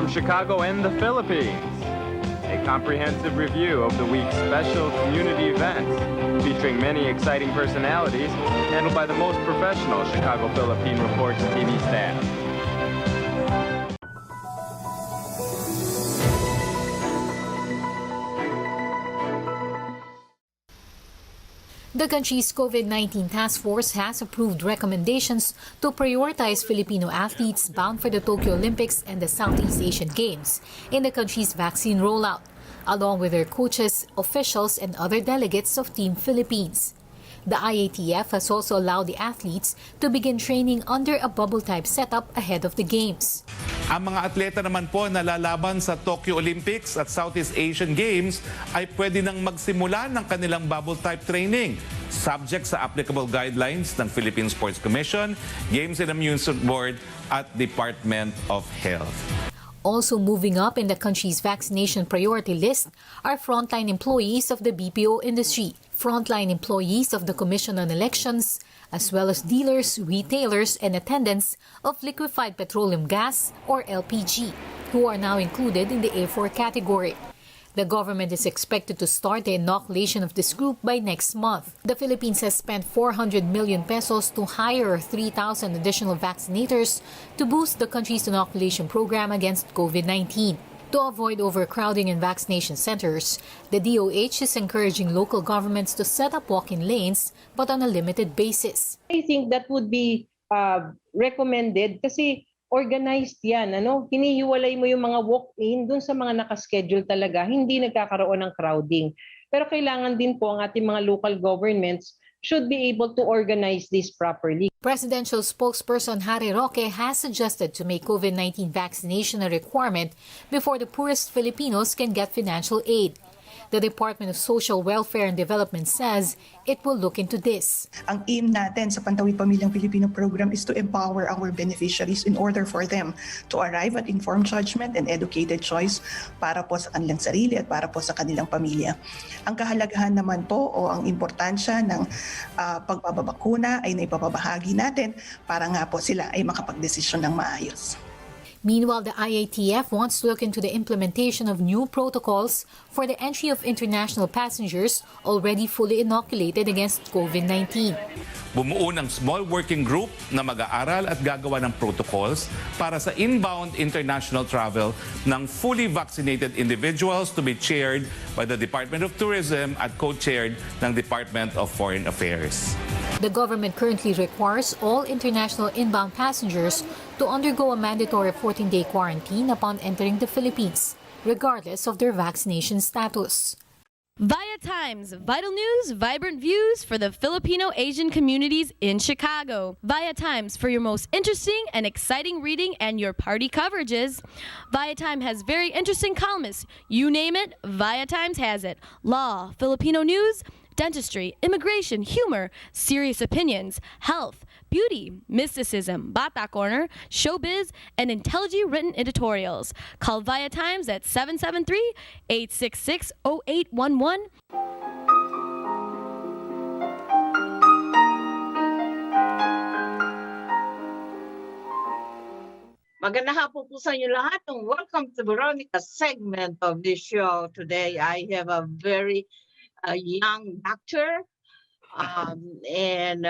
from Chicago and the Philippines. A comprehensive review of the week's special community events, featuring many exciting personalities, handled by the most professional Chicago Philippine Reports TV staff. The country's COVID-19 task force has approved recommendations to prioritize Filipino athletes bound for the Tokyo Olympics and the Southeast Asian Games in the country's vaccine rollout, along with their coaches, officials, and other delegates of Team Philippines. The IATF has also allowed the athletes to begin training under a bubble-type setup ahead of the Games. Ang mga atleta naman po na lalaban sa Tokyo Olympics at Southeast Asian Games ay pwede nang magsimula ng kanilang bubble-type training, subject sa applicable guidelines ng Philippine Sports Commission, Games and Amusement Board at Department of Health. Also moving up in the country's vaccination priority list are frontline employees of the BPO industry, frontline employees of the Commission on Elections, as well as dealers, retailers, and attendants of liquefied petroleum gas, or LPG, who are now included in the A4 category. The government is expected to start the inoculation of this group by next month. The Philippines has spent 400 million pesos to hire 3,000 additional vaccinators to boost the country's inoculation program against COVID-19. To avoid overcrowding in vaccination centers, the DOH is encouraging local governments to set up walk-in lanes but on a limited basis. I think that would be recommended kasi organized yan. Hinihiwalay mo yung mga walk-in dun sa mga nakaschedule talaga, hindi nagkakaroon ng crowding. Pero kailangan din po ang ating mga local governments should be able to organize this properly. Presidential spokesperson Harry Roque has suggested to make COVID-19 vaccination a requirement before the poorest Filipinos can get financial aid. The Department of Social Welfare and Development says it will look into this. Ang aim natin sa Pantawid Pamilyang Pilipino program is to empower our beneficiaries in order for them to arrive at informed judgment and educated choice para po sa kanilang sarili at para po sa kanilang pamilya. Ang kahalagahan naman po o ang importansya ng pagbabakuna ay naipapabahagi natin para nga po sila ay makapagdesisyon ng maayos. Meanwhile, the IATF wants to look into the implementation of new protocols for the entry of international passengers already fully inoculated against COVID-19. Bumuo ng small working group na mag-aaral at gagawa ng protocols para sa inbound international travel ng fully vaccinated individuals to be chaired by the Department of Tourism at co-chaired ng Department of Foreign Affairs. The government currently requires all international inbound passengers to undergo a mandatory 14-day quarantine upon entering the Philippines, regardless of their vaccination status. ViaTimes, vital news, vibrant views for the Filipino Asian communities in Chicago. ViaTimes for your most interesting and exciting reading and your party coverages. ViaTime has very interesting columnists. You name it, ViaTimes has it. Law, Filipino news, dentistry, immigration, humor, serious opinions, health, beauty, mysticism, Bata Corner, showbiz, and intelligently written editorials. Call ViaTimes at 773-866-0811. Magandang hapon po sa inyo lahat and welcome to Veronica's segment of this show. Today I have a very young doctor and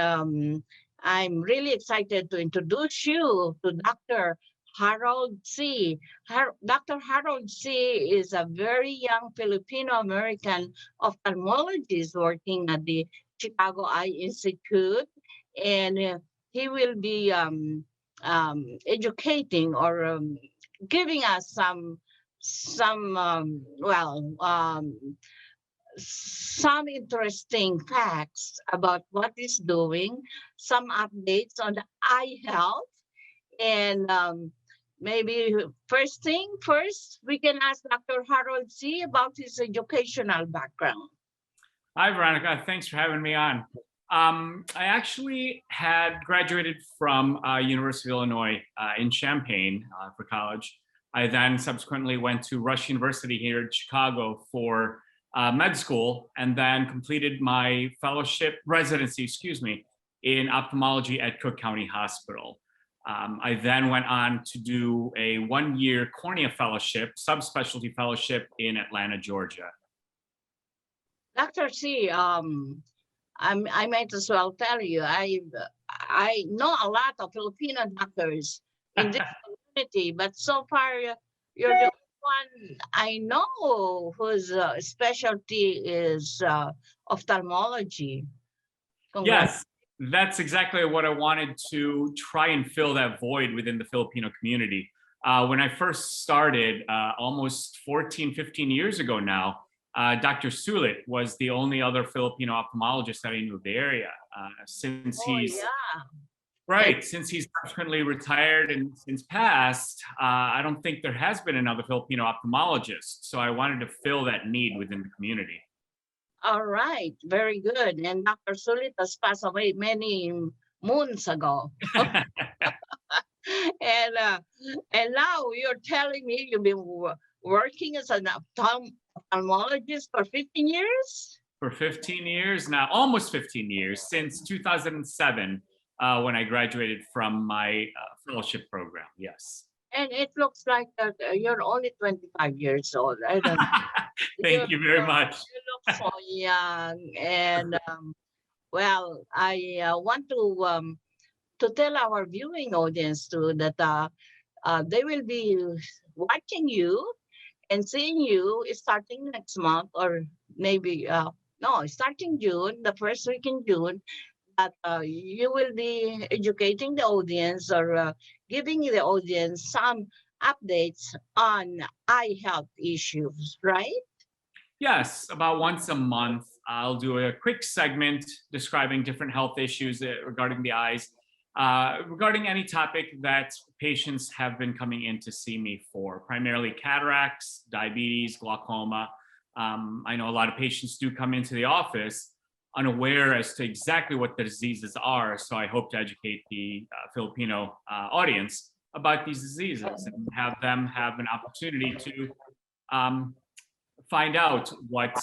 I'm really excited to introduce you to Dr. Harold C. Dr. Harold C. is a very young Filipino American ophthalmologist working at the Chicago Eye Institute, and he will be educating or giving us some interesting facts about what he's doing, some updates on the eye health, and maybe first, we can ask Dr. Harold C. about his educational background. Hi, Veronica. Thanks for having me on. I actually had graduated from University of Illinois in Champaign for college. I then subsequently went to Rush University here in Chicago for med school, and then completed my residency in ophthalmology at Cook County Hospital. I then went on to do a one-year cornea fellowship, subspecialty fellowship in Atlanta, Georgia. Dr. C, I might as well tell you, I know a lot of Filipino doctors in this community, but so far you're the one I know whose specialty is ophthalmology. Yes, that's exactly what I wanted to try and fill that void within the Filipino community. When I first started almost 14, 15 years ago now, Dr. Sulit was the only other Filipino ophthalmologist that I knew of the area. Since he's subsequently retired and since passed, I don't think there has been another Filipino ophthalmologist. So I wanted to fill that need within the community. All right, very good. And Dr. Sulit has passed away many moons ago. And now you're telling me you've been working as an ophthalmologist for 15 years? For 15 years now, almost 15 years, since 2007, when I graduated from my fellowship program, yes. And it looks like that you're only 25 years old. I don't know. Thank you very much. You look so young. And well, I want to tell our viewing audience too that they will be watching you and seeing you starting next month, or maybe starting June, the first week in June, that you will be educating the audience or giving the audience some updates on eye health issues, right? Yes, about once a month, I'll do a quick segment describing different health issues regarding the eyes, regarding any topic that patients have been coming in to see me for, primarily cataracts, diabetes, glaucoma. I know a lot of patients do come into the office unaware as to exactly what the diseases are, so I hope to educate the Filipino audience about these diseases and have them have an opportunity to find out what,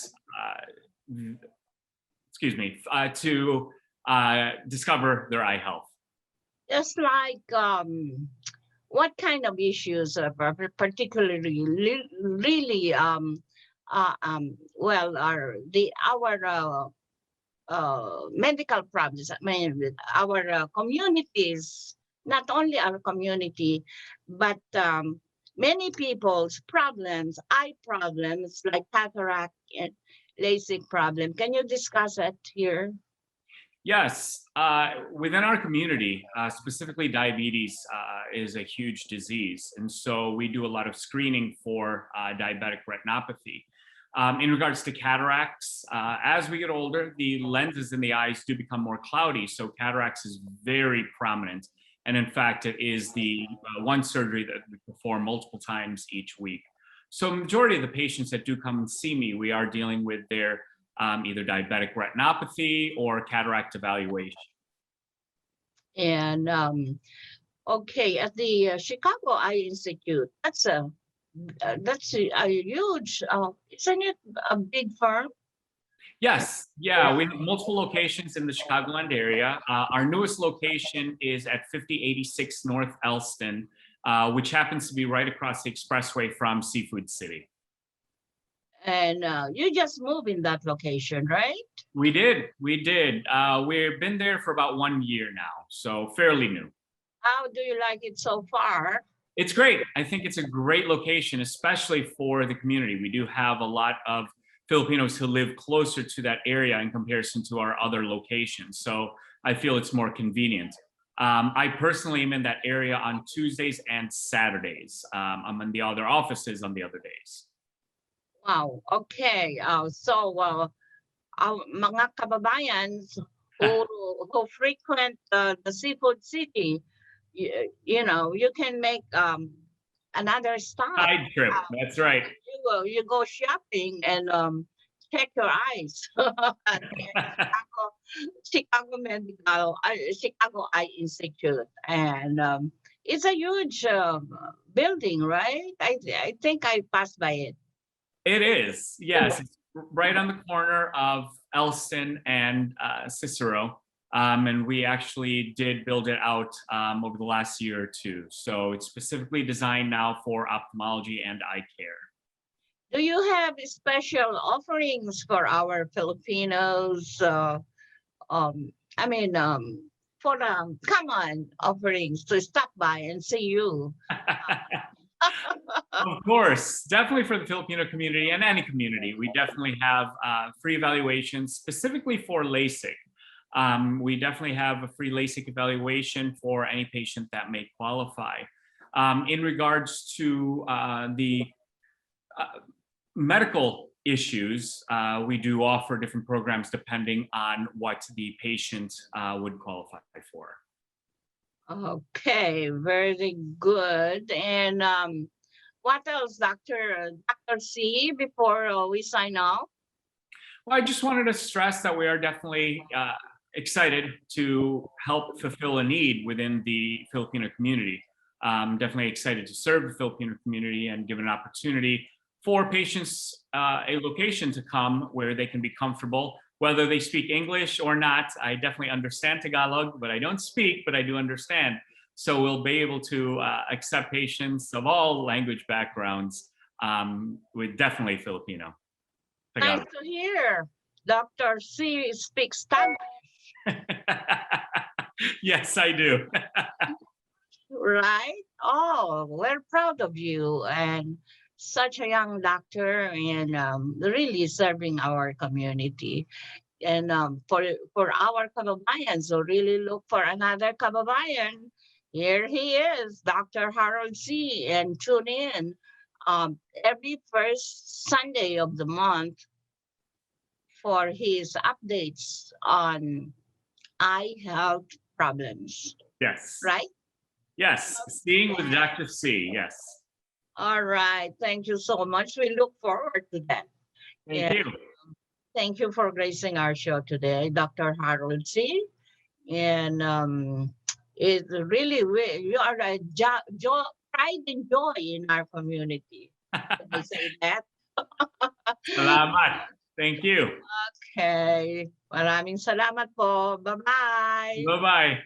to discover their eye health. Just like what kind of issues particularly really are our medical problems. I mean, our communities, not only our community, but many people's problems, eye problems like cataract and LASIK problem. Can you discuss it here? Yes, within our community, specifically diabetes is a huge disease. And so we do a lot of screening for diabetic retinopathy. In regards to cataracts, as we get older, the lenses in the eyes do become more cloudy. So cataracts is very prominent. And in fact, it is the one surgery that we perform multiple times each week. So majority of the patients that do come and see me, we are dealing with their either diabetic retinopathy or cataract evaluation. And okay, at the Chicago Eye Institute, that's a huge, isn't it a big firm? Yes, yeah, we have multiple locations in the Chicagoland area. Our newest location is at 5086 North Elston, which happens to be right across the expressway from Seafood City. And you just moved in that location, right? We did. We've been there for about 1 year now, so fairly new. How do you like it so far? It's great. I think it's a great location, especially for the community. We do have a lot of Filipinos who live closer to that area in comparison to our other locations. So I feel it's more convenient. I personally am in that area on Tuesdays and Saturdays. I'm in the other offices on the other days. Wow, okay. So mga kababayan who frequent the Seafood City, you know, you can make another stop. Side trip, that's right. You go shopping and check your eyes. Chicago Eye Institute, and it's a huge building, right? I think I passed by it. It is, yes. It's right on the corner of Elston and Cicero. And we actually did build it out over the last year or two. So it's specifically designed now for ophthalmology and eye care. Do you have special offerings for our Filipinos? I mean, for common offerings to stop by and see you. Of course, definitely for the Filipino community and any community. We definitely have free evaluations specifically for LASIK. We definitely have a free LASIK evaluation for any patient that may qualify. In regards to the medical issues, we do offer different programs depending on what the patient would qualify for. Okay, very good. And what else, Dr. C, before we sign off? Well, I just wanted to stress that we are definitely excited to help fulfill a need within the Filipino community. Definitely excited to serve the Filipino community and give an opportunity for patients a location to come where they can be comfortable, whether they speak English or not. I definitely understand Tagalog, but I don't speak, but I do understand. So we'll be able to accept patients of all language backgrounds with definitely Filipino. Nice to hear. Dr. C speaks Spanish. Yes, I do. Right? Oh, we're proud of you and such a young doctor and really serving our community. And for our kababayans who really look for another kababayan, here he is, Dr. Harold C. And tune in every first Sunday of the month for his updates on eye health problems. Yes. Right? Yes. Seeing with Dr. C. Yes. All right. Thank you so much. We look forward to that. Thank you. Thank you for gracing our show today, Dr. Harold C. And it really, you are a pride and joy in our community. Can I say that? Salamat. Thank you. Okay. Maraming salamat po. Bye-bye. Bye-bye.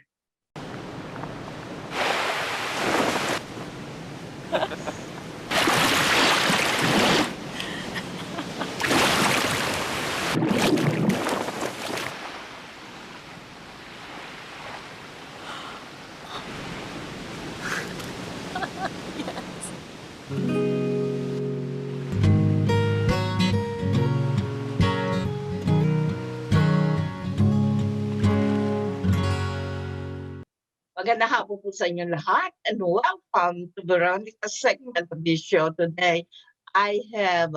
Magandang hapon po sa inyo lahat and welcome to Veronica's segment of this show today. I have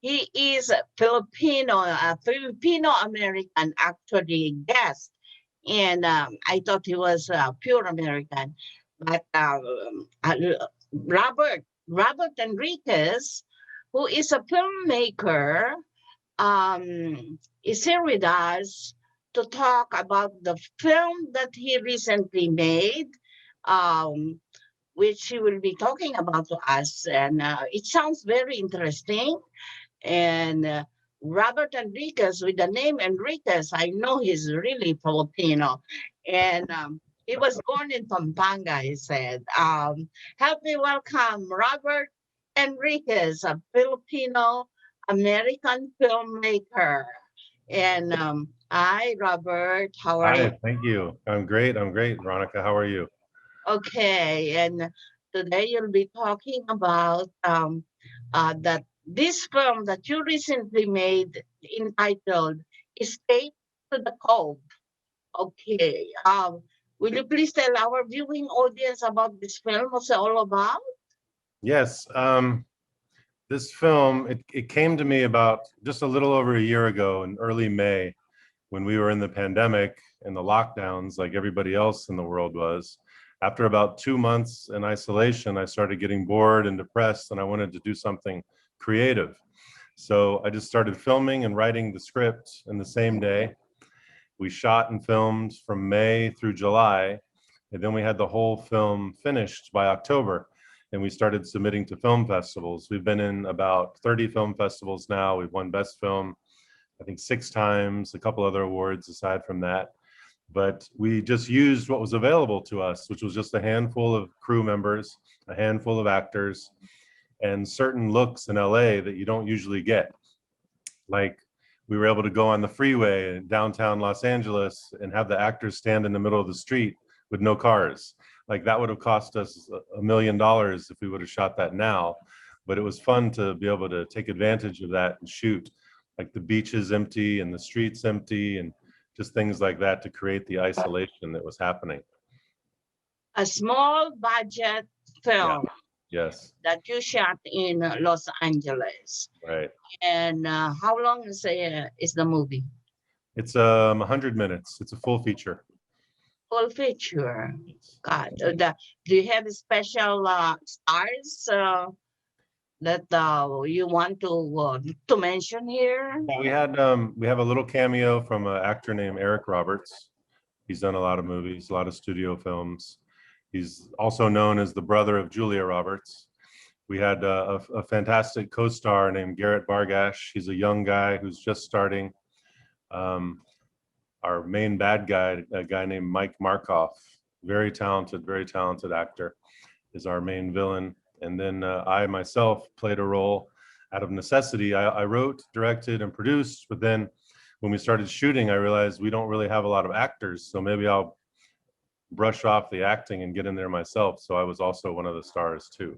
he is a Filipino American actually guest. And I thought he was pure American. But Robert Enriquez, who is a filmmaker, is here with us to talk about the film that he recently made, which he will be talking about to us. And it sounds very interesting. And Robert Enriquez, with the name Enriquez, I know he's really Filipino. And he was born in Pampanga, he said. Help me welcome Robert Enriquez, a Filipino American filmmaker. And hi, Robert. How are you? Hi, thank you. I'm great, Veronica. How are you? Okay, and today you'll be talking about this film that you recently made entitled Escape to the Cove. Okay, will you please tell our viewing audience about this film? What's it all about? Yes, this film, it came to me about just a little over a year ago in early May when we were in the pandemic and the lockdowns like everybody else in the world was. After about 2 months in isolation, I started getting bored and depressed and I wanted to do something creative. So I just started filming and writing the script in the same day. We shot and filmed from May through July, and then we had the whole film finished by October, and we started submitting to film festivals. We've been in about 30 film festivals now. We've won Best Film I think 6 times, a couple other awards aside from that. But we just used what was available to us, which was just a handful of crew members, a handful of actors, and certain looks in LA that you don't usually get. Like, we were able to go on the freeway in downtown Los Angeles and have the actors stand in the middle of the street with no cars. Like, that would have cost us $1 million if we would have shot that now. But it was fun to be able to take advantage of that and shoot. Like, the beach is empty and the street's empty and just things like that to create the isolation that was happening. A small budget film Yes, that you shot in Los Angeles. right. And how long is the movie? It's 100 minutes. It's a full feature. Full feature. God, do you have special stars that you want to mention here? We have a little cameo from an actor named Eric Roberts. He's done a lot of movies, a lot of studio films. He's also known as the brother of Julia Roberts. We had a fantastic co-star named Garrett Bargash. He's a young guy who's just starting. Our main bad guy, a guy named Mike Markoff, very talented actor, is our main villain. And then I myself played a role out of necessity. I wrote, directed, and produced, but then when we started shooting, I realized we don't really have a lot of actors, so maybe I'll brush off the acting and get in there myself. So I was also one of the stars too.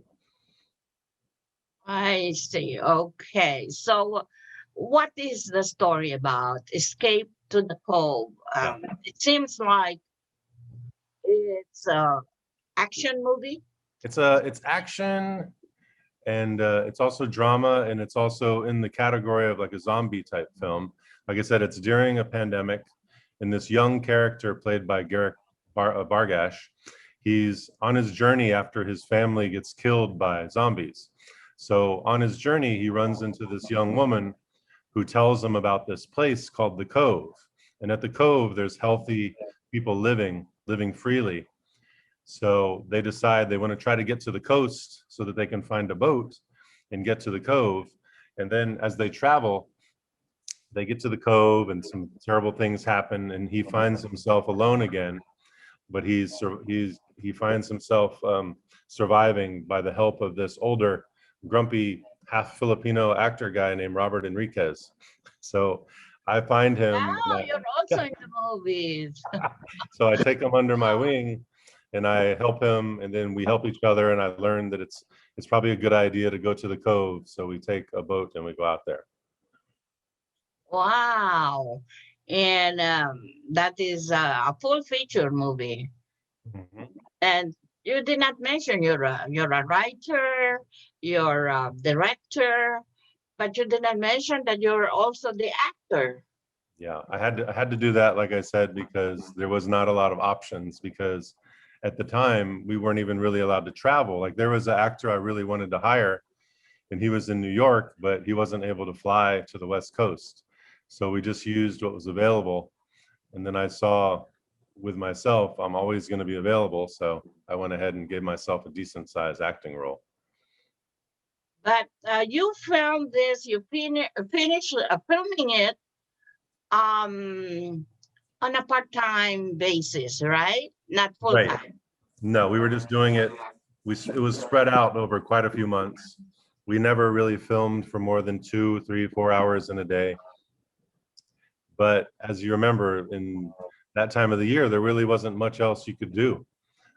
I see. Okay. So what is the story about? Escape to the Cove. It seems like it's an action movie. It's action, and it's also drama, and it's also in the category of like a zombie type film. Like I said, it's during a pandemic, and this young character played by Garrett Bargash, he's on his journey after his family gets killed by zombies. So on his journey, he runs into this young woman who tells him about this place called the Cove. And at the Cove, there's healthy people living freely. So they decide they want to try to get to the coast so that they can find a boat and get to the Cove. And then as they travel, they get to the Cove and some terrible things happen, and he finds himself alone again. But he finds himself surviving by the help of this older, grumpy, half Filipino actor guy named Robert Enriquez. So I find him. Oh, you're also in the movies. So I take him under my wing, and I help him, and then we help each other. And I learned that it's probably a good idea to go to the Cove. So we take a boat and we go out there. Wow. And that is a full feature movie. Mm-hmm. And you did not mention you're a writer, you're a director, but you did not mention that you're also the actor. Yeah, I had to do that, like I said, because there was not a lot of options, because at the time we weren't even really allowed to travel. Like, there was an actor I really wanted to hire, and he was in New York, but he wasn't able to fly to the West Coast. So we just used what was available. And then I saw with myself, I'm always going to be available. So I went ahead and gave myself a decent sized acting role. But you filmed this, you finished filming it on a part-time basis, right? Not full-time. Right. No, we were just doing it. It was spread out over quite a few months. We never really filmed for more than 2, 3, 4 hours in a day. But as you remember, in that time of the year, there really wasn't much else you could do.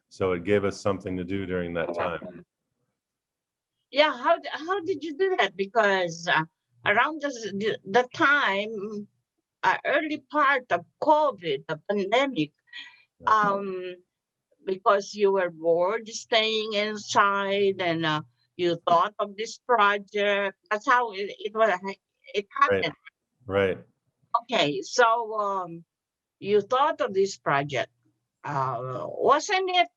So it gave us something to do during that time. Yeah, how did you do that? Because around the time, early part of COVID, the pandemic, because you were bored staying inside, and you thought of this project. That's how it happened. Right. Okay, so you thought of this project. Wasn't it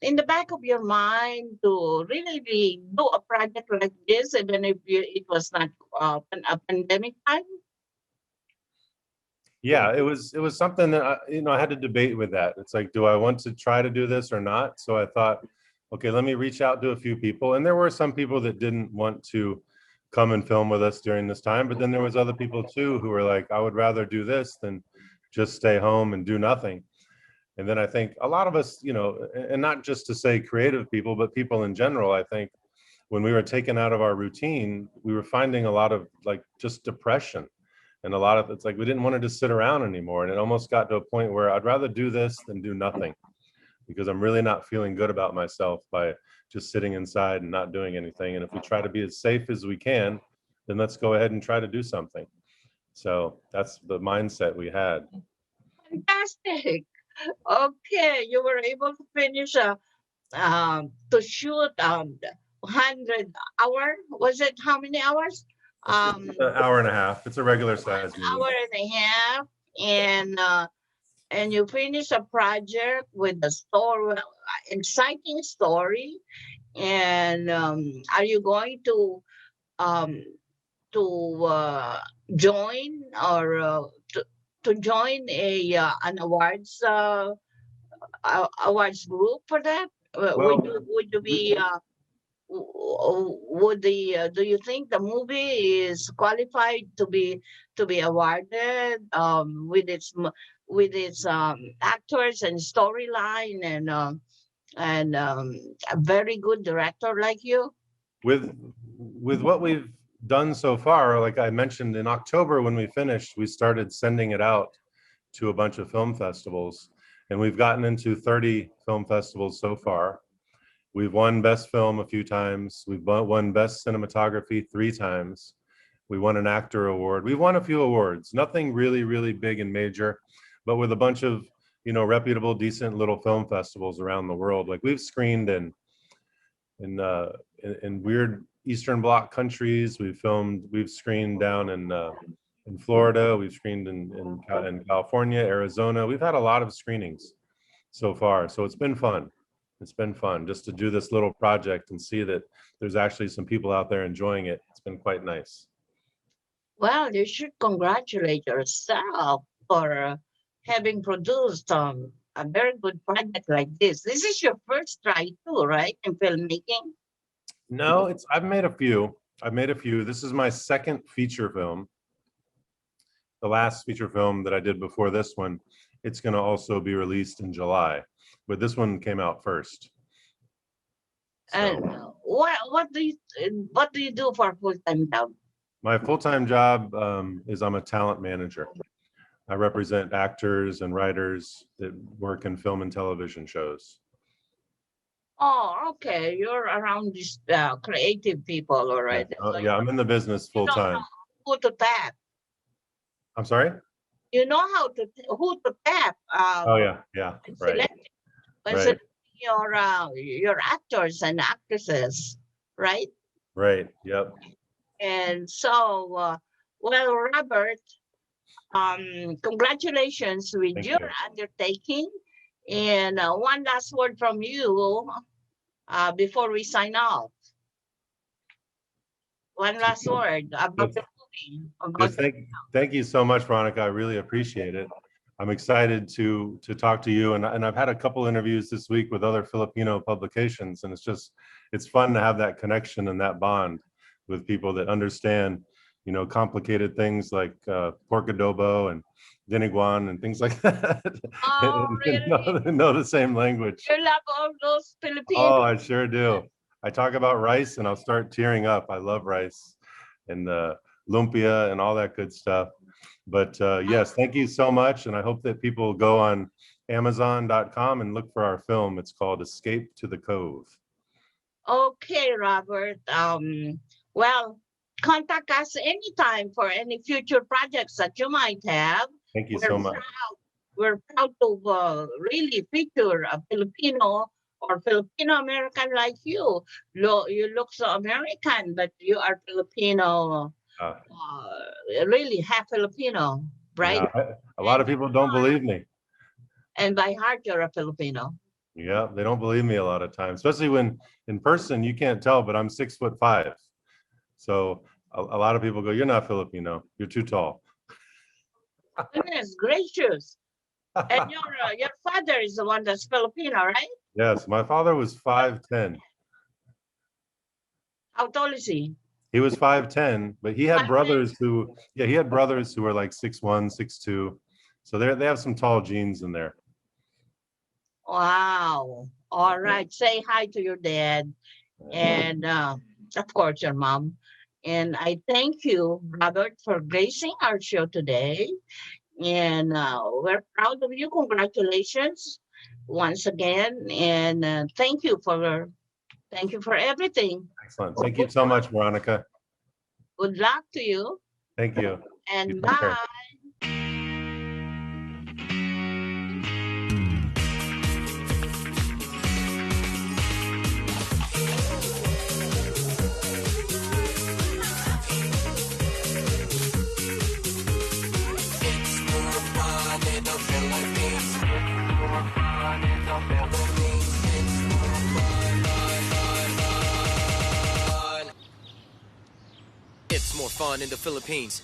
in the back of your mind to really do a project like this, even if it was not a pandemic time? Yeah, it was something that I had to debate with that. It's like, do I want to try to do this or not? So I thought, okay, let me reach out to a few people, and there were some people that didn't want to come and film with us during this time. But then there was other people too who were like, I would rather do this than just stay home and do nothing. And then I think a lot of us, you know, and not just to say creative people, but people in general, I think when we were taken out of our routine, we were finding a lot of like just depression. And a lot of it's like we didn't want to just sit around anymore. And it almost got to a point where I'd rather do this than do nothing, because I'm really not feeling good about myself by just sitting inside and not doing anything. And if we try to be as safe as we can, then let's go ahead and try to do something. So that's the mindset we had. Fantastic. Okay, you were able to finish to shoot 100 hour. Was it how many hours? An hour and a half. It's a regular size movie. Hour and a half, and you finish a project with a story, exciting story. And are you going to join or to join an awards group for that? Well, would you be do you think the movie is qualified to be awarded with its actors and storyline and a very good director like you? With what we've done so far, like I mentioned, in October when we finished, we started sending it out to a bunch of film festivals, and we've gotten into 30 film festivals so far. We've won Best Film a few times. We've won Best Cinematography 3 times. We won an actor award. We've won a few awards, nothing really, really big and major, but with a bunch of, you know, reputable, decent little film festivals around the world. Like we've screened in weird Eastern Bloc countries. We've screened down in Florida. We've screened in California, Arizona. We've had a lot of screenings so far. So it's been fun. It's been fun just to do this little project and see that there's actually some people out there enjoying it. It's been quite nice. Well, you should congratulate yourself for having produced a very good project like this. This is your first try too, right, in filmmaking? No, I've made a few. This is my second feature film. The last feature film that I did before this one, it's going to also be released in July, but this one came out first. So, And what do you do for a full-time job? my full-time job is I'm a talent manager. I represent actors and writers that work in film and television shows. Oh, okay. You're around these creative people, all right. So Yeah, I'm in the business you know full-time. who to tap. I'm sorry? You know who to tap. Oh, yeah, right. When Right. your actors and actresses, right? Right, yep. And so, well, Robert, congratulations with Thank your you. undertaking. And one last word from you before we sign off. One last word about the movie. Just thank you so much, Veronica. I really appreciate it. I'm excited to talk to you, and I've had a couple interviews this week with other Filipino publications, and it's fun to have that connection and that bond with people that understand, you know, complicated things like pork adobo and diniguan and things like that. Oh, really? know the same language. You love all those Filipinos. Oh, I sure do. I talk about rice and I'll start tearing up. I love rice and lumpia and all that good stuff. But yes, thank you so much. And I hope that people go on Amazon.com and look for our film. It's called Escape to the Cove. Okay, Robert. Well, contact us anytime for any future projects that you might have. Thank you so much. We're proud to really feature a Filipino or Filipino American like you. You look so American, but you are Filipino, really half Filipino, right? Yeah, a lot of people don't believe me. And by heart, you're a Filipino. Yeah, they don't believe me a lot of times, especially when in person you can't tell, but I'm 6'5". So a lot of people go, "You're not Filipino. You're too tall." Goodness gracious! And your father is the one that's Filipino, right? Yes, my father was 5'10". How tall is he? He was 5'10", but he had brothers who, yeah, he had brothers who were like 6'1", 6'2". So they have some tall genes in there. Wow. All right. Say hi to your dad and of course your mom. And I thank you, Robert, for gracing our show today. And we're proud of you. Congratulations once again. And thank you for everything. Excellent. Thank you so much, Veronica. Good luck to you. Thank you. And You take care. bye. It's more fun in the Philippines.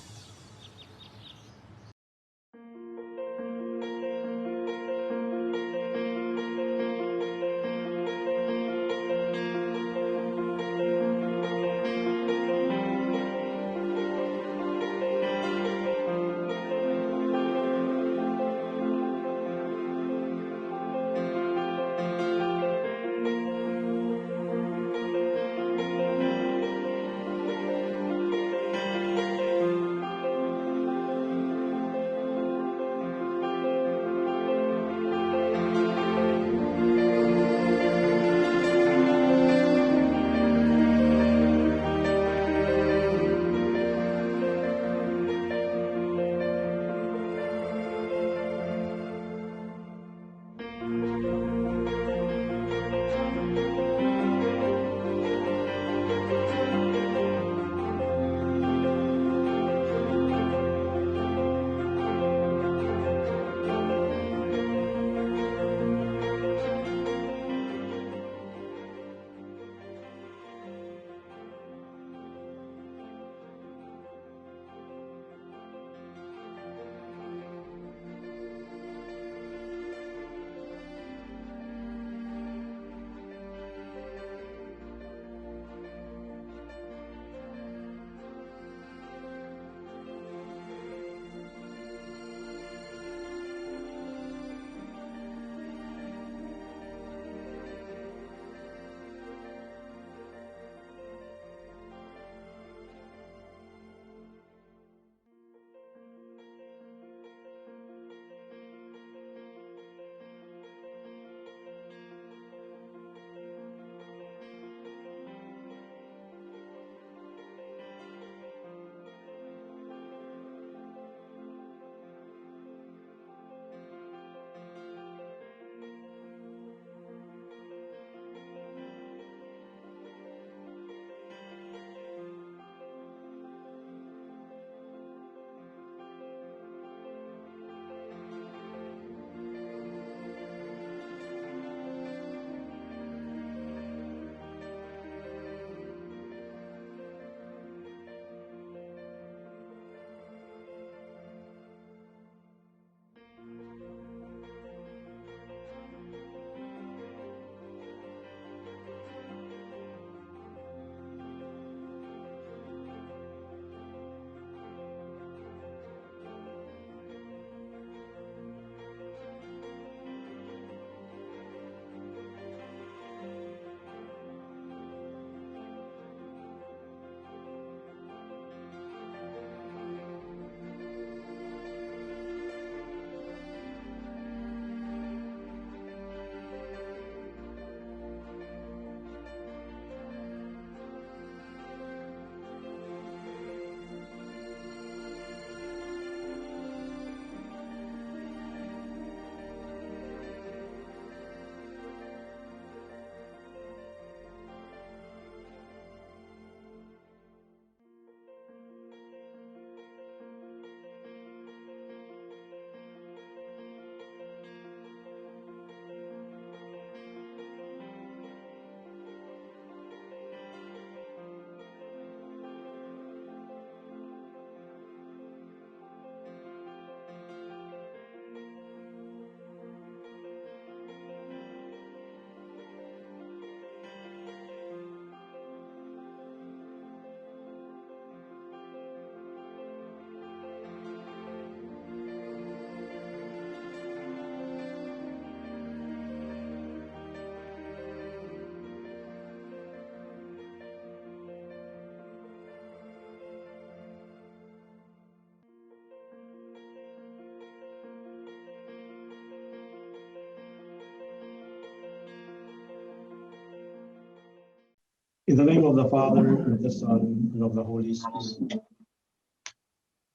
In the name of the Father, and of the Son, and of the Holy Spirit.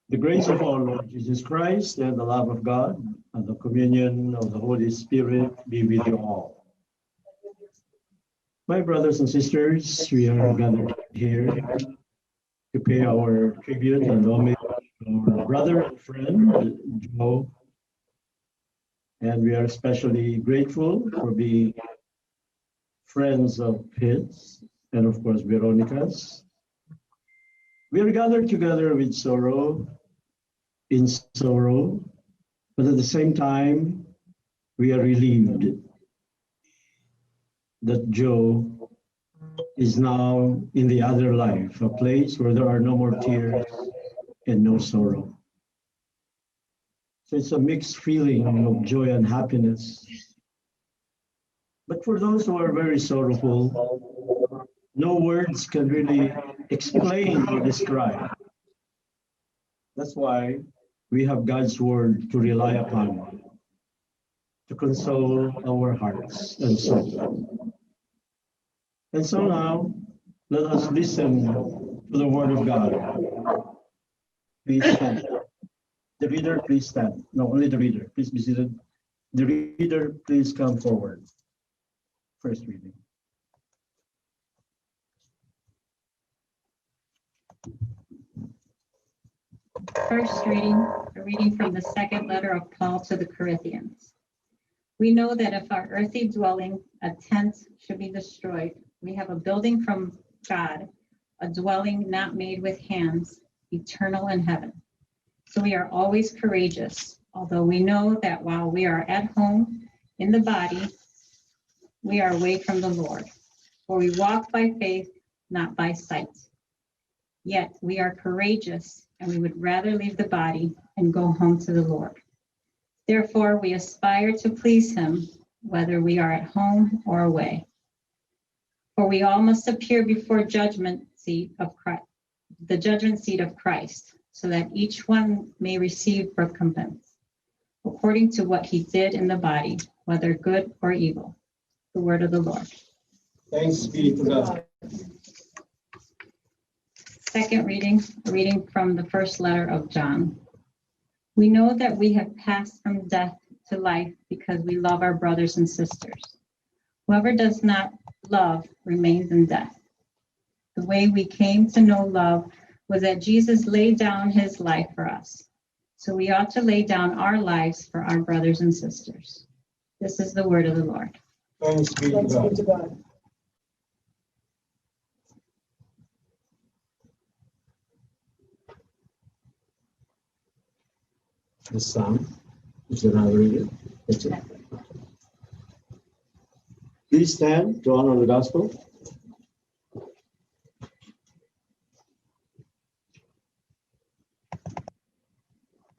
The grace of our Lord Jesus Christ, and the love of God, and the communion of the Holy Spirit be with you all. My brothers and sisters, we are gathered here to pay our tribute and homage to our brother and friend, Joe. And we are especially grateful for being friends of his, and of course, Veronica's. We are gathered together with sorrow, in sorrow, but at the same time, we are relieved that Joe is now in the other life, a place where there are no more tears and no sorrow. So it's a mixed feeling of joy and happiness. But for those who are very sorrowful, no words can really explain or describe. That's why we have God's word to rely upon, to console our hearts and soul. And so now, let us listen to the word of God. Please stand. The reader, please stand. No, only the reader. Please be seated. The reader, please come forward. First reading. First reading, a reading from the second letter of Paul to the Corinthians. We know that if our earthly dwelling, a tent, should be destroyed, we have a building from God, a dwelling not made with hands, eternal in heaven. So we are always courageous, although we know that while we are at home in the body, we are away from the Lord. For we walk by faith, not by sight. Yet we are courageous, and we would rather leave the body and go home to the Lord. Therefore, we aspire to please him, whether we are at home or away. For we all must appear before the judgment seat of Christ, so that each one may receive recompense, according to what he did in the body, whether good or evil. The word of the Lord. Thanks be to God. Second reading, a reading from the first letter of John. We know that we have passed from death to life because we love our brothers and sisters. Whoever does not love remains in death. The way we came to know love was that Jesus laid down his life for us. So we ought to lay down our lives for our brothers and sisters. This is the word of the Lord. Thanks be to God. The Psalm is another reading. That's it. Please stand to honor the gospel.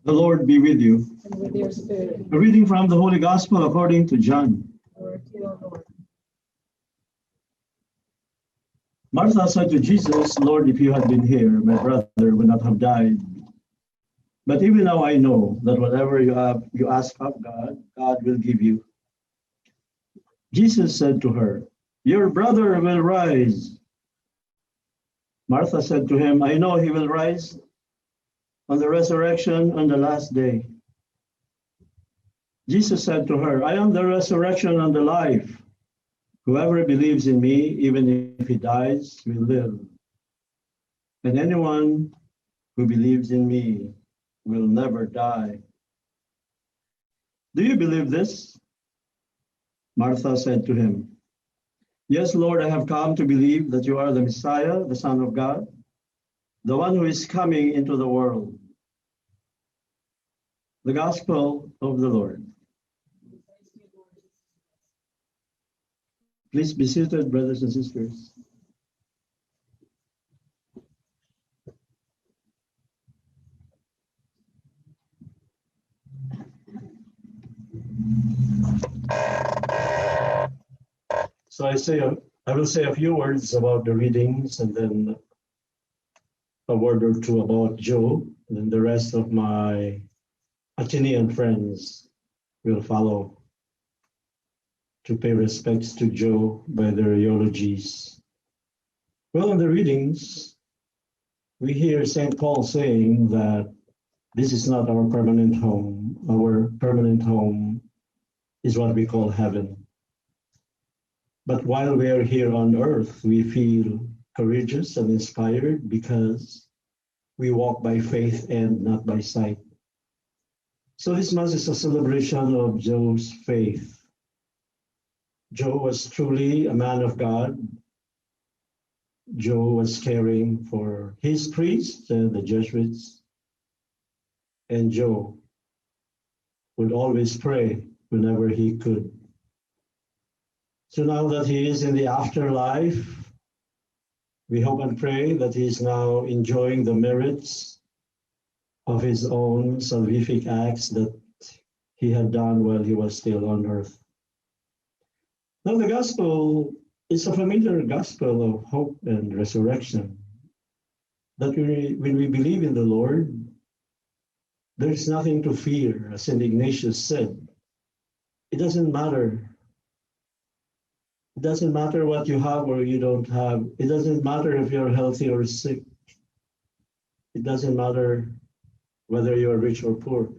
The Lord be with you. And with your spirit. A reading from the Holy Gospel according to John. Lord, to your Lord. Martha said to Jesus, Lord, if you had been here, my brother would not have died. But even now I know that whatever you ask of God, God will give you. Jesus said to her, your brother will rise. Martha said to him, I know he will rise on the resurrection on the last day. Jesus said to her, I am the resurrection and the life. Whoever believes in me, even if he dies, will live. And anyone who believes in me will never die. Do you believe this? Martha said to him, yes, Lord, I have come to believe that you are the Messiah, the Son of God, the one who is coming into the world. The Gospel of the Lord. Please be seated, brothers and sisters. So I will say a few words about the readings and then a word or two about Joe, and then the rest of my Athenian friends will follow to pay respects to Joe by their eulogies. Well, in the readings, we hear St. Paul saying that this is not our permanent home. Our permanent home is what we call heaven. But while we are here on earth, we feel courageous and inspired because we walk by faith and not by sight. So this Mass is a celebration of Joe's faith. Joe was truly a man of God. Joe was caring for his priests and the Jesuits. And Joe would always pray whenever he could. So now that he is in the afterlife, we hope and pray that he is now enjoying the merits of his own salvific acts that he had done while he was still on earth. Now the gospel is a familiar gospel of hope and resurrection. That when we believe in the Lord, there is nothing to fear, as St. Ignatius said. It doesn't matter. It doesn't matter what you have or you don't have. It doesn't matter if you're healthy or sick. It doesn't matter whether you're rich or poor.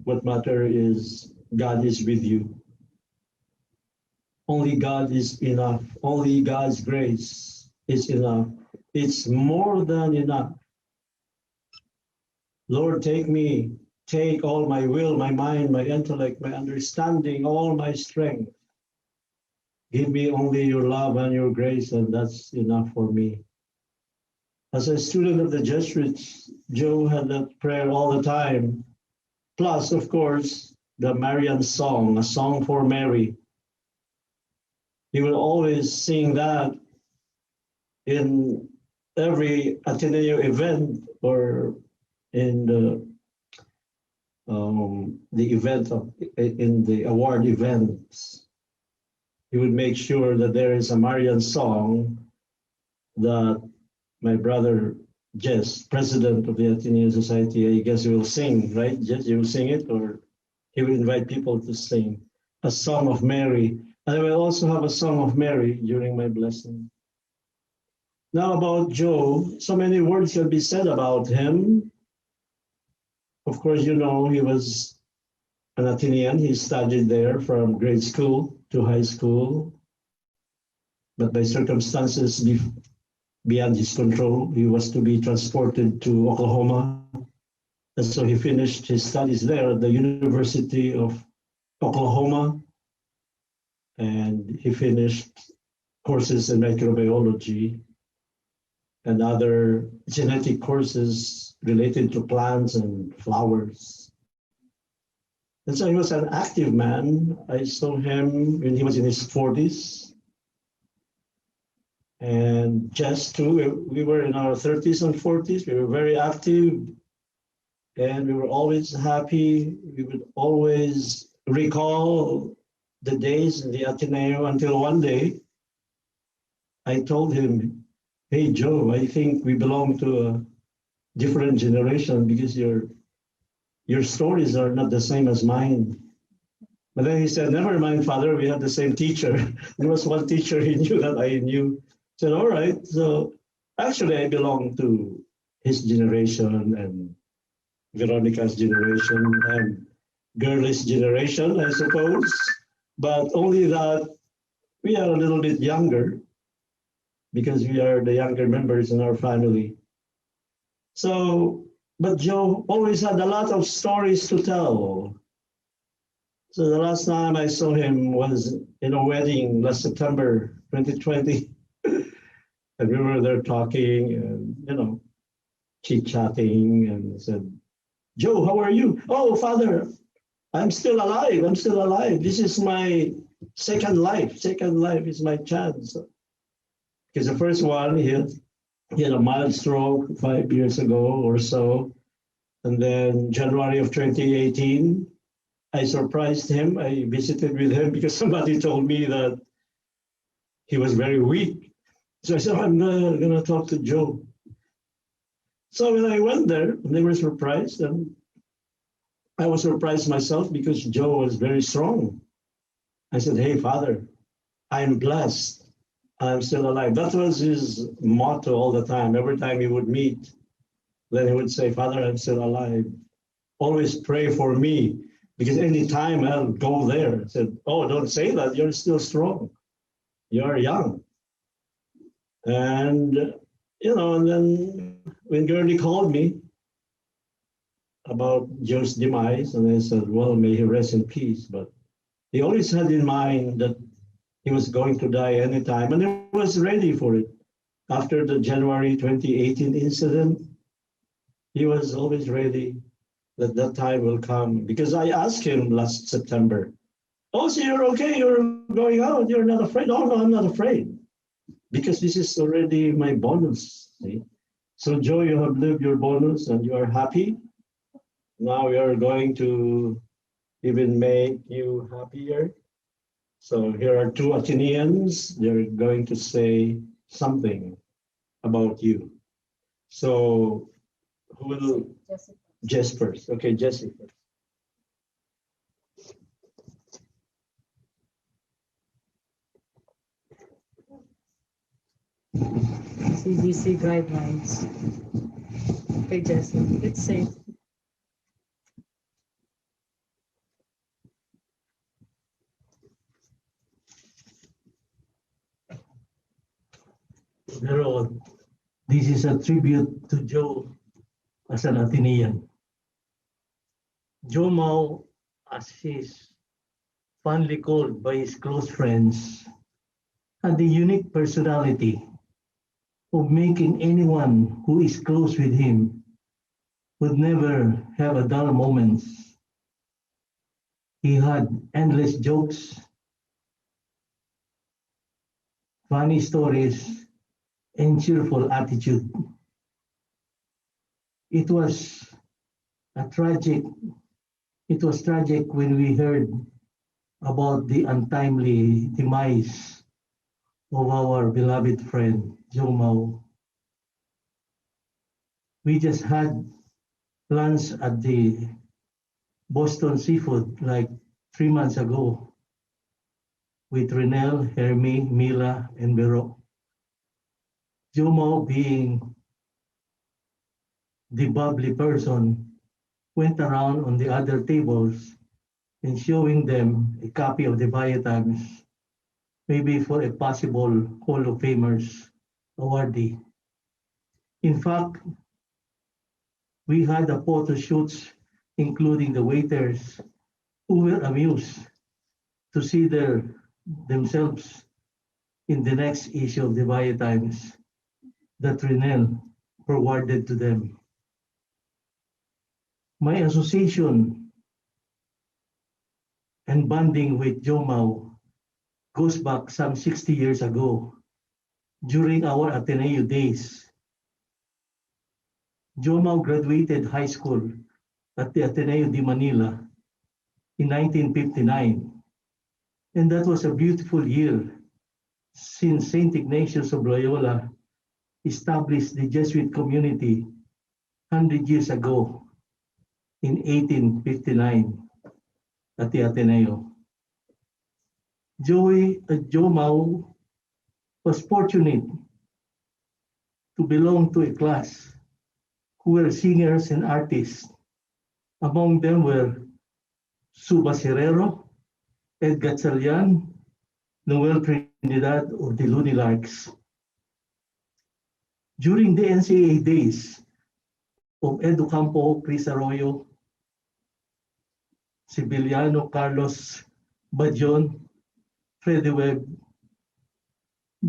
What matters is God is with you. Only God is enough. Only God's grace is enough. It's more than enough. Lord, take me. Take all my will, my mind, my intellect, my understanding, all my strength. Give me only your love and your grace, and that's enough for me. As a student of the Jesuits, Joe had that prayer all the time. Plus, of course, the Marian song, a song for Mary. He will always sing that in every Ateneo event or in the award events. He would make sure that there is a Marian song that my brother Jess, president of the Ateneo Society, I guess he will sing, right? Jess, you will sing it, or he will invite people to sing a song of Mary. And I will also have a song of Mary during my blessing. Now about Joe, so many words can be said about him. Of course, you know, he was an Atenean. He studied there from grade school to high school. But by circumstances beyond his control, he was to be transported to Oklahoma. And so he finished his studies there at the University of Oklahoma. And he finished courses in microbiology and other genetic courses related to plants and flowers. And so he was an active man. I saw him when he was in his 40s. And Jess too, we were in our 30s and 40s. We were very active and we were always happy. We would always recall the days in the Ateneo until one day I told him, "Hey Joe, I think we belong to a different generation because your stories are not the same as mine." But then he said, "Never mind, Father, we had the same teacher." There was one teacher he knew that I knew. I said, "All right, so actually I belong to his generation and Veronica's generation and Girlie's generation, I suppose. But only that we are a little bit younger because we are the younger members in our family." So, but Joe always had a lot of stories to tell. So the last time I saw him was in a wedding last September 2020. And we were there talking and, chit-chatting, and said, "Joe, how are you?" "Oh, Father, I'm still alive. I'm still alive. This is my second life. Second life is my chance." Because the first one, he had a mild stroke 5 years ago or so. And then January of 2018, I surprised him. I visited with him because somebody told me that he was very weak. So I said, "I'm going to talk to Joe." So when I went there, they were surprised. And I was surprised myself because Joe was very strong. I said, "Hey, Father, I'm blessed I'm still alive. That was his motto all the time. Every time he would meet, then he would say, Father, I'm still alive. Always pray for me, because any time I'll go there. I said, oh, don't say that. You're still strong. You're young. And, and then when Gurney called me about Joe's demise, and I said, well, may he rest in peace. But he always had in mind that he was going to die anytime, and he was ready for it. After the January 2018 incident, he was always ready that that time will come. Because I asked him last September, oh, so you're okay, you're going out, you're not afraid? Oh, no, I'm not afraid. Because this is already my bonus. See? So Joe, you have lived your bonus and you are happy. Now we are going to even make you happier. So here are two Athenians. They're going to say something about you. So who will? Jess first. Okay, Jessie first. CDC guidelines. Okay, Jessie, it's safe. Pero this is a tribute to Joe as an Athenian. Joe Mao, as he's fondly called by his close friends, had the unique personality of making anyone who is close with him would never have a dull moment. He had endless jokes, funny stories, and cheerful attitude. It was tragic when we heard about the untimely demise of our beloved friend, Joe Mao. We just had lunch at the Boston Seafood like 3 months ago with Renel, Hermie, Mila, and Vero. Joe Mao, being the bubbly person, went around on the other tables and showing them a copy of the ViaTimes, maybe for a possible Hall of Famers awardee. In fact, we had a photo shoots, including the waiters, who were amused to see themselves in the next issue of the ViaTimes that Renel forwarded to them. My association and bonding with Joe Mao goes back some 60 years ago during our Ateneo days. Joe Mao graduated high school at the Ateneo de Manila in 1959. And that was a beautiful year since St. Ignatius of Loyola established the Jesuit community 100 years ago in 1859 at the Ateneo. Joe Mao was fortunate to belong to a class who were singers and artists. Among them were Suba Serrero, Ed Gatzalian, Noel Trinidad of the Lunilarks. During the NCAA days of Ed Ocampo, Chris Arroyo, Sibiliano, Carlos Bajon, Freddie Webb,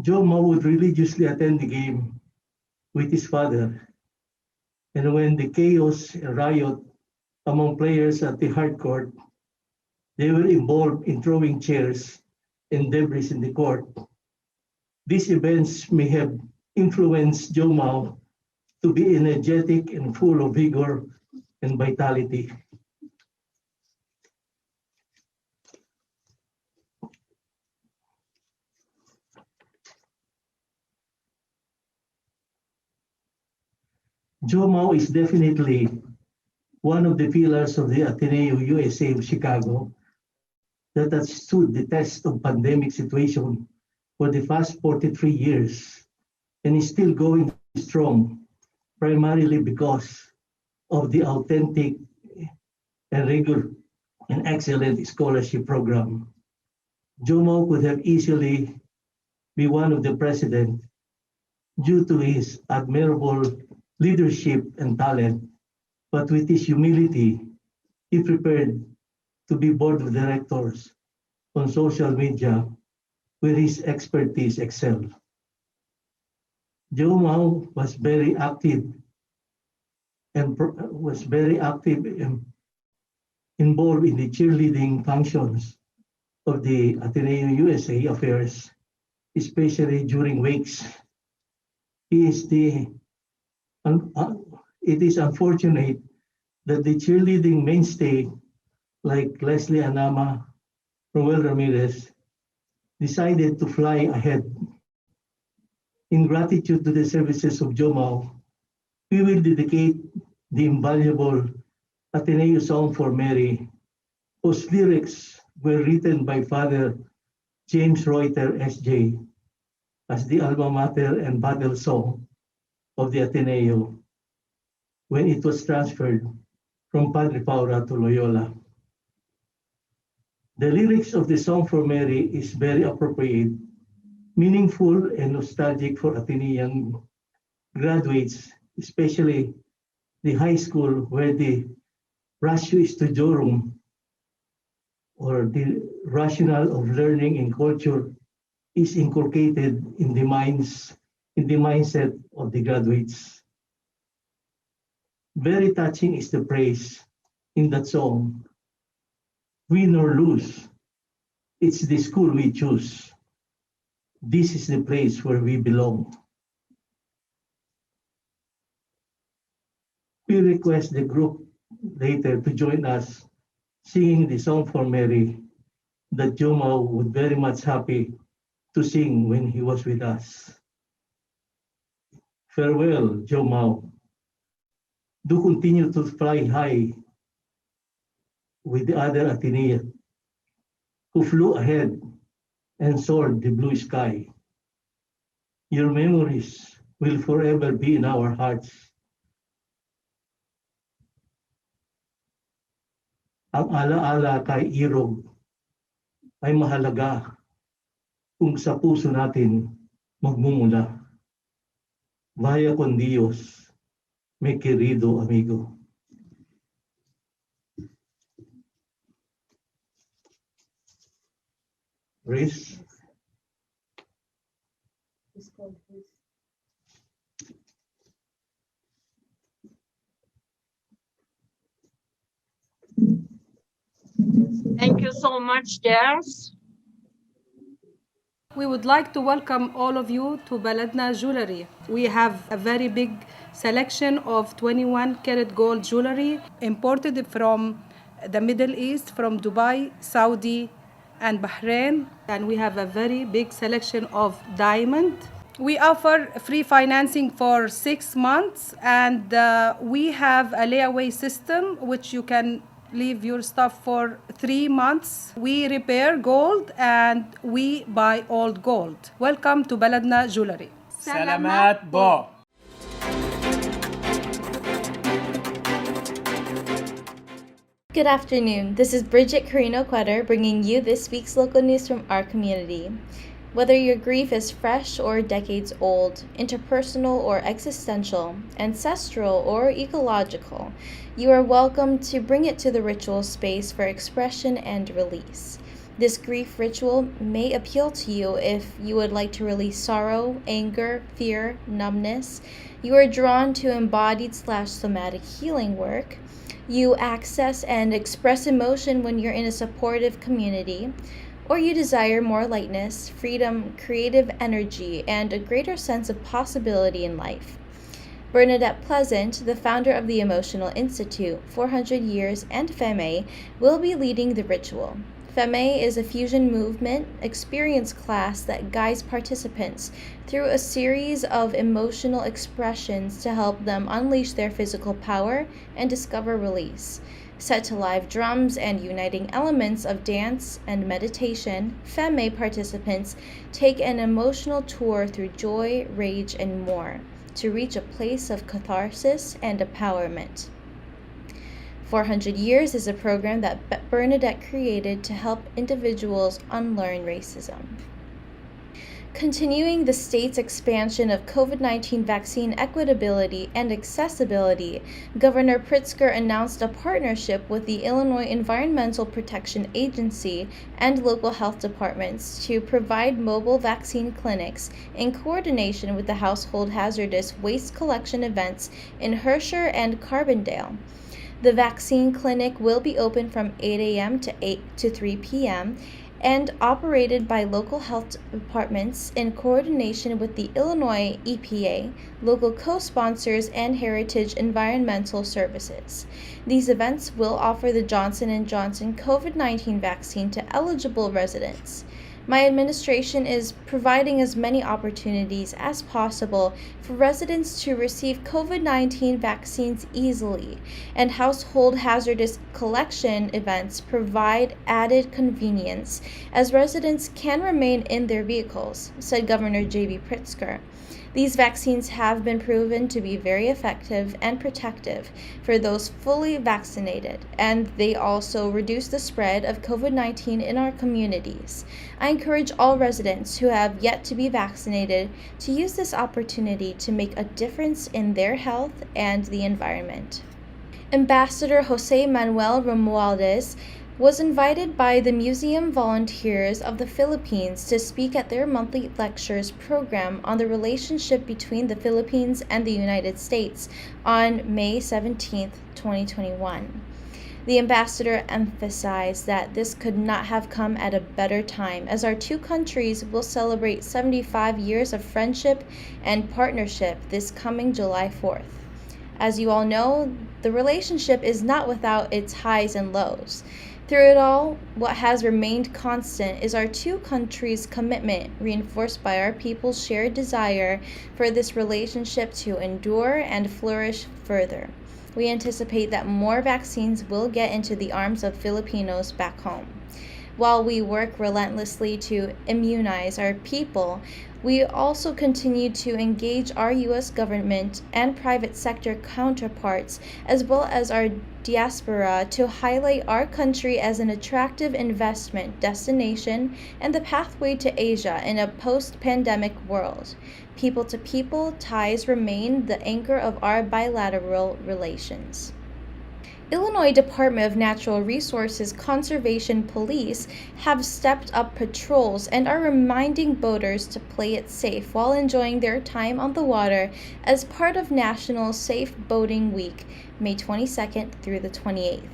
Joe Mao would religiously attend the game with his father. And when the chaos and riot among players at the hard court, they were involved in throwing chairs and debris in the court. These events may have influenced Joe Mao to be energetic and full of vigor and vitality. Joe Mao is definitely one of the pillars of the Ateneo USA of Chicago that has stood the test of pandemic situation for the past 43 years and is still going strong, primarily because of the authentic and regular and excellent scholarship program. Jomo could have easily be one of the president due to his admirable leadership and talent, but with his humility, he prepared to be board of directors on social media where his expertise excelled. Jomo was very active and involved in the cheerleading functions of the Ateneo USA affairs, especially during wakes. It is unfortunate that the cheerleading mainstay like Leslie Anama, Roel Ramirez, decided to fly ahead. In gratitude to the services of Jomo, we will dedicate the invaluable Ateneo Song for Mary, whose lyrics were written by Father James Reuter, S.J., as the alma mater and battle song of the Ateneo when it was transferred from Padre Paura to Loyola. The lyrics of the Song for Mary is very appropriate, meaningful, and nostalgic for Atenean graduates, especially the high school where the ratio studiorum, or the rationale of learning and culture, is inculcated in the mindset of the graduates. Very touching is the praise in that song. Win or lose, it's the school we choose. This is the place where we belong. We request the group later to join us singing the Song for Mary that Jomo would very much happy to sing when he was with us. Farewell, Jomo. Do continue to fly high with the other Ateneans who flew ahead and soared the blue sky. Your memories will forever be in our hearts. Ang alaala kay Irog ay mahalaga kung sa puso natin magmumula. Vaya con Dios, mi querido amigo. Riz? Thank you so much, Jess. We would like to welcome all of you to Baladna Jewelry. We have a very big selection of 21 karat gold jewelry imported from the Middle East, from Dubai, Saudi, and Bahrain. And we have a very big selection of diamond. We offer free financing for 6 months, and we have a layaway system which you can leave your stuff for 3 months. We repair gold and we buy old gold. Welcome to Baladna Jewelry. Salamat po. Good afternoon. This is Brigitte, Carino, Cueter, bringing you this week's local news from our community. Whether your grief is fresh or decades old, interpersonal or existential, ancestral or ecological, you are welcome to bring it to the ritual space for expression and release. This grief ritual may appeal to you if you would like to release sorrow, anger, fear, numbness. You are drawn to embodied/somatic healing work. You access and express emotion when you're in a supportive community, or you desire more lightness, freedom, creative energy, and a greater sense of possibility in life. Bernadette Pleasant, the founder of the Emotional Institute, 400 Years, and FEME, will be leading the ritual. FEME is a fusion movement experience class that guides participants through a series of emotional expressions to help them unleash their physical power and discover release. Set to live drums and uniting elements of dance and meditation, Femme participants take an emotional tour through joy, rage, and more to reach a place of catharsis and empowerment. 400 Years is a program that Bernadette created to help individuals unlearn racism. Continuing the state's expansion of COVID-19 vaccine equitability and accessibility, Governor Pritzker announced a partnership with the Illinois Environmental Protection Agency and local health departments to provide mobile vaccine clinics in coordination with the household hazardous waste collection events in Herscher and Carbondale. The vaccine clinic will be open from 8 a.m. to 3 p.m. and operated by local health departments in coordination with the Illinois EPA, local co-sponsors, and Heritage Environmental Services. These events will offer the Johnson & Johnson COVID-19 vaccine to eligible residents. My administration is providing as many opportunities as possible for residents to receive COVID-19 vaccines easily, and household hazardous collection events provide added convenience as residents can remain in their vehicles, said Governor J.B. Pritzker. These vaccines have been proven to be very effective and protective for those fully vaccinated, and they also reduce the spread of COVID-19 in our communities. I encourage all residents who have yet to be vaccinated to use this opportunity to make a difference in their health and the environment. Ambassador Jose Manuel Romualdez was invited by the Museum Volunteers of the Philippines to speak at their monthly lectures program on the relationship between the Philippines and the United States on May 17, 2021. The ambassador emphasized that this could not have come at a better time, as our two countries will celebrate 75 years of friendship and partnership this coming July 4th. As you all know, the relationship is not without its highs and lows. Through it all, what has remained constant is our two countries' commitment, reinforced by our people's shared desire for this relationship to endure and flourish further. We anticipate that more vaccines will get into the arms of Filipinos back home. While we work relentlessly to immunize our people, we also continue to engage our U.S. government and private sector counterparts, as well as our diaspora, to highlight our country as an attractive investment destination and the pathway to Asia in a post-pandemic world. People-to-people ties remain the anchor of our bilateral relations. Illinois Department of Natural Resources Conservation Police have stepped up patrols and are reminding boaters to play it safe while enjoying their time on the water as part of National Safe Boating Week, May 22nd through the 28th.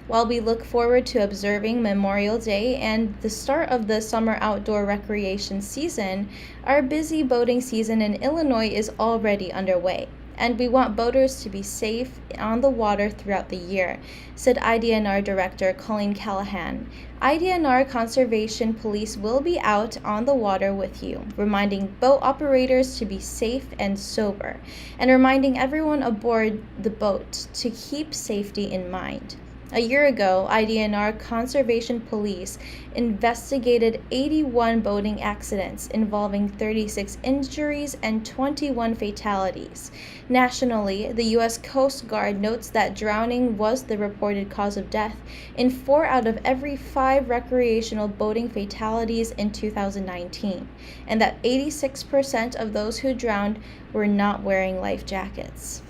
While we look forward to observing Memorial Day and the start of the summer outdoor recreation season, our busy boating season in Illinois is already underway, and we want boaters to be safe on the water throughout the year, said IDNR Director Colleen Callahan. IDNR Conservation Police will be out on the water with you, reminding boat operators to be safe and sober, and reminding everyone aboard the boat to keep safety in mind. A year ago, IDNR Conservation Police investigated 81 boating accidents involving 36 injuries and 21 fatalities. Nationally, the U.S. Coast Guard notes that drowning was the reported cause of death in 4 out of every 5 recreational boating fatalities in 2019, and that 86% of those who drowned were not wearing life jackets.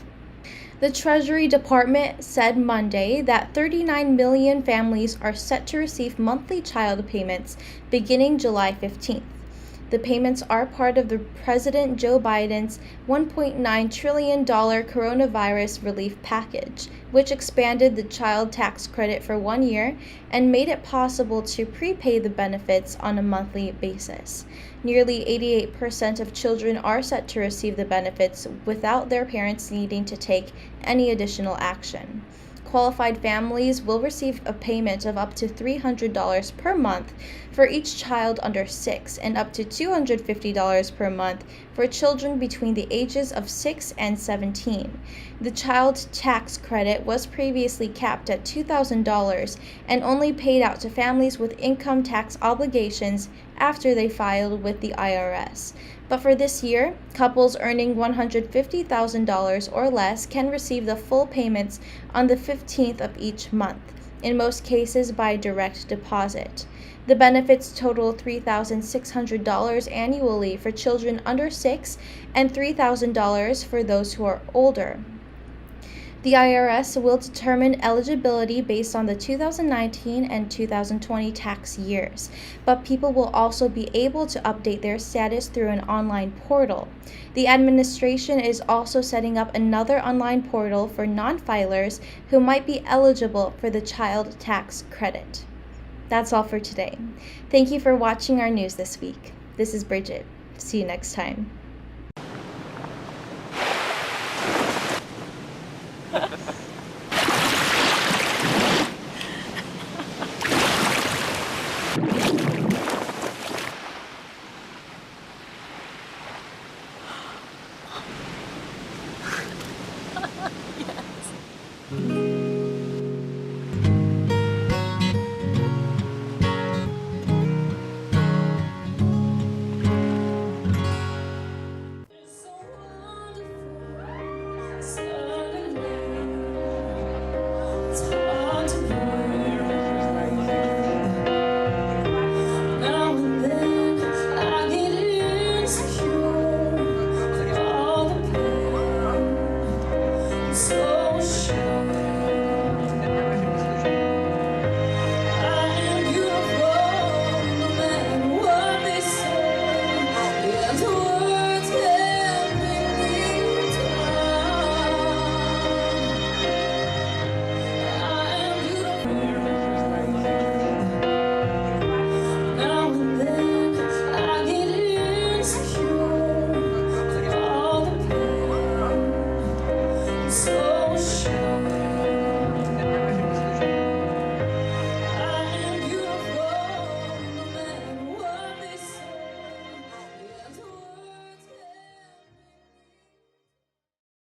The Treasury Department said Monday that 39 million families are set to receive monthly child payments beginning July 15th. The payments are part of the President Joe Biden's $1.9 trillion coronavirus relief package, which expanded the child tax credit for 1 year and made it possible to prepay the benefits on a monthly basis. Nearly 88% of children are set to receive the benefits without their parents needing to take any additional action. Qualified families will receive a payment of up to $300 per month for each child under 6 and up to $250 per month for children between the ages of 6 and 17. The child tax credit was previously capped at $2,000 and only paid out to families with income tax obligations after they filed with the IRS. But for this year, couples earning $150,000 or less can receive the full payments on the 15th of each month, in most cases by direct deposit. The benefits total $3,600 annually for children under 6 and $3,000 for those who are older. The IRS will determine eligibility based on the 2019 and 2020 tax years, but people will also be able to update their status through an online portal. The administration is also setting up another online portal for non-filers who might be eligible for the child tax credit. That's all for today. Thank you for watching our news this week. This is Brigitte. See you next time. Yes.